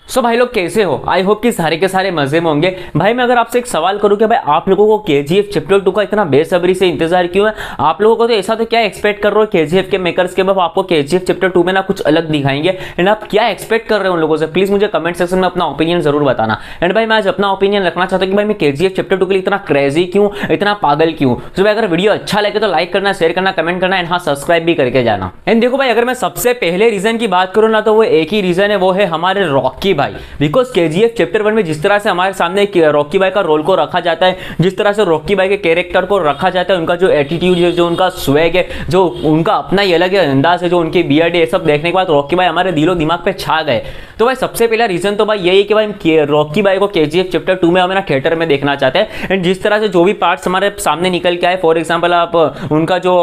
सो भाई लोग कैसे हो? आई होप कि सारे के सारे मजे में होंगे। भाई मैं अगर आपसे एक सवाल करूं कि भाई आप लोगों को केजीएफ चैप्टर 2 का इतना बेसब्री से इंतजार क्यों है? आप लोगों को तो ऐसा तो क्या एक्सपेक्ट कर रहे हो केजीएफ के मेकर्स के? अब आपको केजीएफ चैप्टर 2 में ना कुछ अलग दिखाएंगे एंड आप क्या एक्सपेक्ट कर रहे हो उन लोगों से? प्लीज मुझे कमेंट सेक्शन में अपना ओपिनियन जरूर बताना। एंड भाई मैं आज अपना ओपिनियन रखना चाहता हूं कि भाई मैं केजीएफ चैप्टर 2 के लिए इतना क्रेजी क्यों, इतना पागल क्यों। तो भाई अगर वीडियो अच्छा लगे तो लाइक करना, शेयर करना, कमेंट करना एंड हाँ सब्सक्राइब भी करके जाना। एंड देखो भाई अगर मैं सबसे पहले रीजन की बात करूं ना तो वो एक ही रीजन है, वो है हमारे रॉकी भाई। बिकॉज केजीएफ चैप्टर 1 में जिस तरह से हमारे सामने रॉकी भाई का रोल को रखा जाता है, जिस तरह से रॉकी भाई के कैरेक्टर को रखा जाता है, उनका जो एटीट्यूड है, जो उनका स्वैग है, जो उनका अपना ही अलग अंदाज है, जो उनकी बियर्ड है, सब देखने के बाद रॉकी भाई हमारे दिलो दिमाग पे छा गए। तो भाई सबसे पहला रीजन तो भाई यही कि भाई रॉकी भाई को केजीएफ चैप्टर 2 में हमें थिएटर में देखना चाहते हैं। एंड जिस तरह से जो भी पार्ट्स हमारे सामने निकल के आए, फॉर एग्जाम्पल आप उनका जो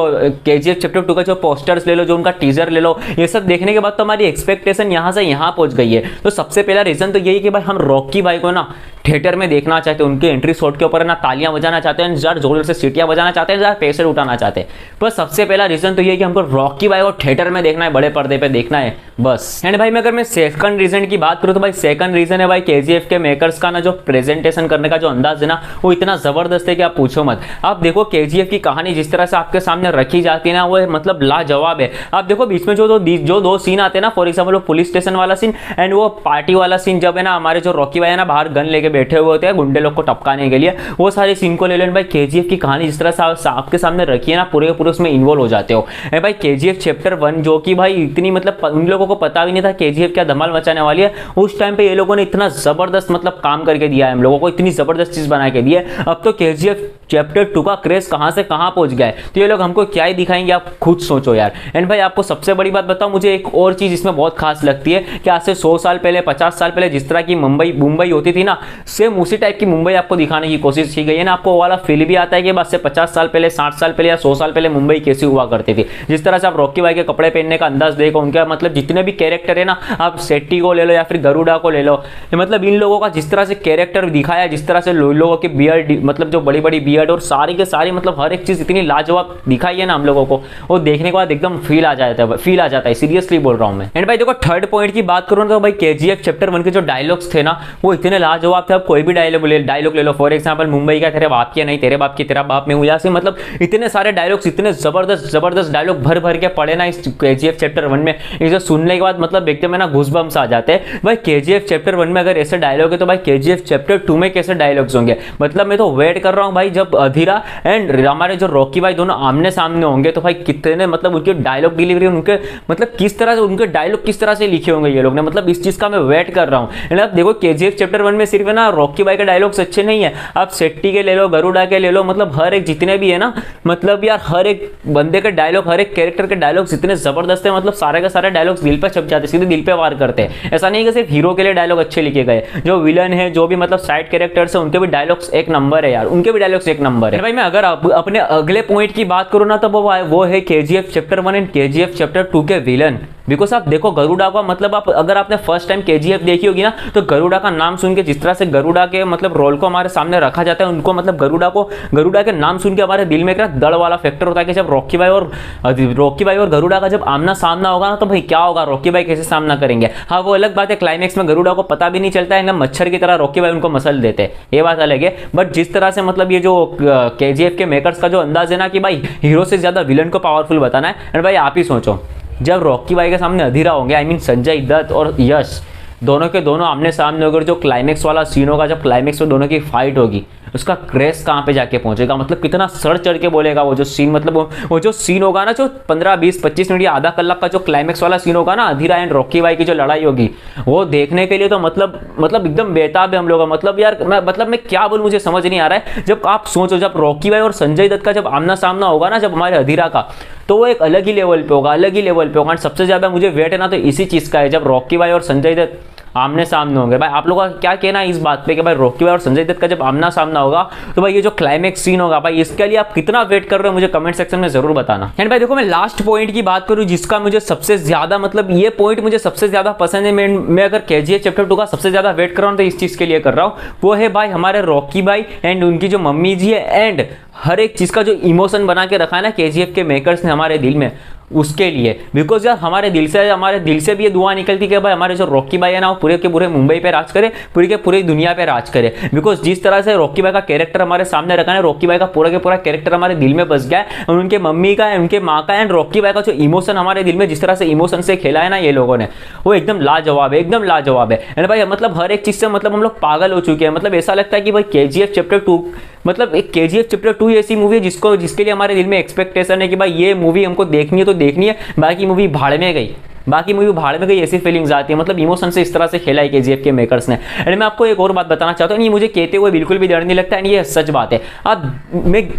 केजीएफ चैप्टर 2 का जो पोस्टर्स ले लो, जो उनका टीजर ले लो, ये सब देखने के बाद तो हमारी एक्सपेक्टेशन यहाँ से यहाँ पहुंच गई है। तो सबसे पहला रीजन तो यही कि भाई हम रॉकी भाई को ना थिएटर में देखना चाहते हैं, उनके एंट्री शॉट के ऊपर ना तालियां बजाना चाहते हैं, जार जोर से सीटियां बजाना चाहते हैं, जार पैसे उठाना चाहते हैं। बस सबसे पहला रीजन तो ये है कि हमको रॉकी भाई को थिएटर में देखना है, बड़े पर्दे पे देखना है बस। एंड भाई मैं अगर मैं सेकंड रीजन की बात करूं तो भाई सेकंड रीजन है भाई केजीएफ के मेकर्स का ना जो प्रेजेंटेशन करने का जो अंदाज है ना वो इतना जबरदस्त है कि आप पूछो मत। आप देखो केजीएफ की कहानी जिस तरह से आपके सामने रखी जाती है ना वो मतलब लाजवाब है। आप देखो बीच में जो दो सीन आते हैं ना, फॉर एग्जाम्पल पुलिस स्टेशन वाला सीन एंड वो पार्टी वाला सीन, जब है ना हमारे जो रॉकी भाई है ना बाहर गन लेके बैठे हुए होते हैं गुंडे लोग को टपकाने के लिए, वो सारे सीन को ले लो। भाई केजीएफ की कहानी जिस तरह से आपके सामने रखी है ना पूरे उसमें इन्वॉल्व हो जाते हो। भाई केजीएफ चैप्टर 1 जो कि भाई इतनी मतलब उन लोगों को पता भी नहीं था केजीएफ क्या धमाल मचाने वाली है, उस टाइम पे ये लोगों ने इतना जबरदस्त मतलब काम करके दिया है हम लोगों को, इतनी जबरदस्त चीज बना के दी है। अब तो केजीएफ चैप्टर 2 का क्रेज कहां से कहां पहुंच गया है, तो ये लोग हमको क्या ही दिखाएंगे आप खुद सोचो यार। एंड भाई आपको सबसे बड़ी बात बताऊं, मुझे एक और चीज इसमें बहुत खास लगती है कि आज से 100 साल पहले 50 साल पहले जिस तरह की मुंबई होती थी ना, सेम उसी टाइप की मुंबई आपको दिखाने की कोशिश की गई है ना। आपको वो वाला फील भी आता है कि बस से 50 साल पहले, 60 साल पहले या 100 साल पहले मुंबई कैसी हुआ करती थी। जिस तरह से आप रॉकी भाई के कपड़े पहनने का अंदाज देखो, उनका मतलब जितने भी कैरेक्टर है ना, आप सेट्टी को ले लो या फिर गरुड़ा को ले लो, मतलब इन लोगों का जिस तरह से कैरेक्टर दिखाया है, जिस तरह से लोगों की बियर्ड मतलब जो बड़ी बड़ी बियर्ड और सारी के सारी मतलब हर एक चीज इतनी लाजवाब दिखाई है ना हम लोगों को, वो देखने के बाद एकदम फील आ जाता है, सीरियसली बोल रहा हूं मैं। एंड भाई देखो थर्ड पॉइंट की बात करूं तो भाई केजीएफ चैप्टर 1 के जो डायलॉग्स थे ना वो इतने लाजवाब थे। आप कोई भी डायलॉग ले लो, फॉर एग्जाम्पल मुंबई का तेरे बाप की नहीं, तेरे बाप की तेरा बाप में हुआ, ऐसे मतलब इतने सारे डायलॉग्स, इतने जबरदस्त डायलॉग भर के पड़े ना इस केजीएफ चैप्टर 1 में, इसे सुनने के बाद मतलब एकदम में ना घुसबम्स आ जाते हैं। भाई केजीएफ चैप्टर 1 में अगर ऐसे डायलॉग है तो भाई केजीएफ चैप्टर 2 में कैसे डायलॉग्स होंगे? मतलब मैं तो वेट कर रहा हूं भाई जब अधीरा एंड हमारे जो रॉकी भाई दोनों आमने सामने होंगे तो भाई कितने मतलब उनके डायलॉग डिलीवरी, उनके मतलब किस तरह से उनके डायलॉग किस तरह से लिखे होंगे ये लोग ने, मतलब इस चीज का मैं वेट कर रहा हूं। आप देखो केजीएफ चैप्टर 1 में सिर्फ है ना रॉकी भाई के डायलॉग्स अच्छे नहीं है, आप सेट्टी के ले लो, गरुड़ा के ले लो, मतलब हर एक जितने भी है ना, मतलब यार हर एक बंदे के डायलॉग, हर एक कैरेक्टर के डायलॉग्स इतने जबरदस्त है, मतलब सारे के सारे डायलॉग्स दिल पे छप जाते, सीधे दिल पे वार करते हैं। ऐसा नहीं कि सिर्फ हीरो के लिए डायलॉग अच्छे लिखे गए, जो विलन है, जो भी मतलब साइड कैरेक्टर्स है, उनके भी डायलॉग्स एक नंबर है यार, उनके भी डायलॉग्स एक नंबर है। भाई मैं अगर अपने अगले पॉइंट की बात करूं ना तो वो है KGF chapter 1 and KGF chapter 2 के विलन। बिकॉज आप देखो गरुड़ा का मतलब आप अगर आपने फर्स्ट टाइम केजीएफ देखी होगी ना तो गरुड़ा का नाम सुन के जिस तरह से गरुड़ा के मतलब रोल को हमारे सामने रखा जाता है, उनको मतलब गरुड़ा के नाम सुन के हमारे दिल में एक दड़ वाला फैक्टर होता है कि जब रॉकी भाई और गरुड़ा का जब आमना सामना होगा ना तो भाई क्या होगा, रॉकी भाई कैसे सामना करेंगे। हाँ वो अलग बात है, क्लाइमेक्स में गरुड़ा को पता भी नहीं चलता है ना, मच्छर की तरह रॉकी भाई उनको मसल देते हैं, ये बात अलग है। बट जिस तरह से मतलब ये जो केजीएफ के मेकर्स का जो अंदाज है ना कि भाई हीरो से ज्यादा विलन को पावरफुल बताना है। एंड भाई आप ही सोचो जब रॉकी भाई के सामने अधीरा होंगे, आई मीन संजय दत्त और यश, दोनों के दोनों आमने सामने होकर जो क्लाइमेक्स वाला सीन होगा, जब क्लाइमेक्स में दोनों की फाइट होगी, उसका क्रेज कहाँ पे जाके पहुंचेगा, मतलब कितना सर चढ़ के बोलेगा वो जो सीन, मतलब वो जो सीन होगा ना, जो 15, 20, 25 मिनट या आधा कलाक का जो क्लाइमेक्स वाला सीन होगा ना, अधीरा एंड रॉकी भाई की जो लड़ाई होगी, वो देखने के लिए तो मतलब एकदम बेताब है हम लोग। मतलब यार मैं क्या बोलूं, मुझे समझ नहीं आ रहा है। जब आप सोचो जब रॉकी भाई और संजय दत्त का जब आमना सामना होगा ना, जब हमारे अधीरा का, तो वो एक अलग ही लेवल पे होगा। सबसे ज्यादा मुझे वेट है ना तो इसी चीज का है, जब रॉकी भाई और संजय दत्त आमने सामने होंगे। भाई आप लोगों का क्या कहना है इस बात पे कि भाई रॉकी भाई और संजय दत्त का जब आमना सामना होगा तो भाई ये जो क्लाइमेक्स सीन होगा भाई इसके लिए आप कितना वेट कर रहे हो मुझे कमेंट सेक्शन में जरूर बताना। एंड भाई देखो मैं लास्ट पॉइंट की बात करूं जिसका मुझे सबसे ज्यादा मतलब ये पॉइंट मुझे सबसे ज्यादा पसंद है, मैं अगर केजीएफ चैप्टर 2 का सबसे ज्यादा वेट कर रहा हूं तो इस चीज के लिए कर रहा हूं, वो है भाई हमारे रॉकी भाई एंड उनकी जो मम्मी जी है एंड हर एक चीज का जो इमोशन बना के रखा है ना केजीएफ के मेकर्स ने हमारे दिल में, उसके लिए, बिकॉज यार हमारे दिल से भी ये दुआ निकलती कि भाई हमारे जो रॉकी भाई है ना वो पूरे के पूरे मुंबई पे राज करे, पूरी के पूरी दुनिया पे राज करे। बिकॉज जिस तरह से रॉकी भाई का कैरेक्टर हमारे सामने रखा है, रॉकी भाई का पूरा के पूरा कैरेक्टर हमारे दिल में बस गया है, और उनके मम्मी का उनके माँ का एंड रॉकी भाई का जो इमोशन हमारे दिल में जिस तरह से इमोशन से खेला है ना ये लोगों ने, वो एकदम लाजवाब है, एकदम लाजवाब है। एंड भाई मतलब हर एक चीज से मतलब हम लोग पागल हो चुके हैं। मतलब ऐसा लगता है कि भाई KGF चैप्टर 2 मतलब एक KGF चैप्टर 2 ऐसी मूवी है जिसके लिए हमारे दिल में एक्सपेक्टेशन है कि भाई ये मूवी हमको देखनी है तो देखनी है, बाकी मूवी भाड़ में गई, बाकी मूवी भाड़ में गई, ऐसी फीलिंग्स आती है। मतलब इमोशन से इस तरह से खेला है KGF के मेकर्स ने। एंड मैं आपको एक और बात बताना चाहता हूँ, नहीं मुझे कहते हुए बिल्कुल भी डर नहीं लगता, एंड ये सच बात है।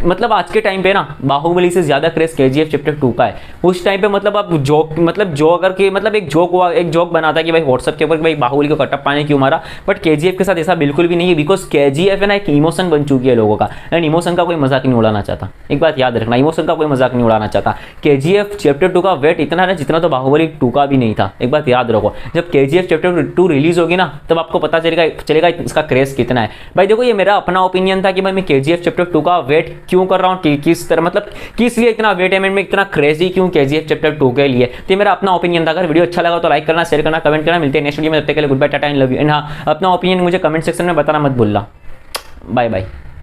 मतलब आज के टाइम पे ना बाहुबली से ज्यादा क्रेज KGF चैप्टर 2 का है। उस टाइम पे मतलब आप जो अगर कि मतलब एक जोक बनाता कि भाई व्हाट्सएप के ऊपर भाई बाहुबली को कटअप पाने क्यों मारा, बट KGF के साथ ऐसा बिल्कुल भी नहीं है, बिकॉज KGF है ना एक इमोशन बन चुकी है लोगों का, एंड इमोशन का कोई मजाक नहीं उड़ाना चाहता। एक बात याद रखना, इमोशन का कोई मजाक नहीं उड़ाना चाहता। KGF चैप्टर 2 का वेट इतना है जितना तो बाहुबली 2 का भी नहीं था। एक बात याद रखो, जब KGF चैप्टर 2 रिलीज होगी ना तब आपको पता चलेगा इसका क्रेज कितना है। भाई देखो ये मेरा अपना ओपिनियन था कि भाई मैं KGF चैप्टर 2 का वेट क्यों कर रहा हूँ, किस तरह मतलब किस लिए इतना वेट है, मैं इतना क्रेजी क्यों KGF चैप्टर 2 के लिए। तो ये मेरा अपना ओपिनियन था। अगर वीडियो अच्छा लगा तो लाइक करना, शेयर करना, कमेंट करना। मिलते हैं नेक्स्ट वीडियो में, तब तक के लिए good bye, tata and love you. And हाँ, अपना ओपिनियन मुझे कमेंट सेक्शन में बताना मत भूलना। Bye bye.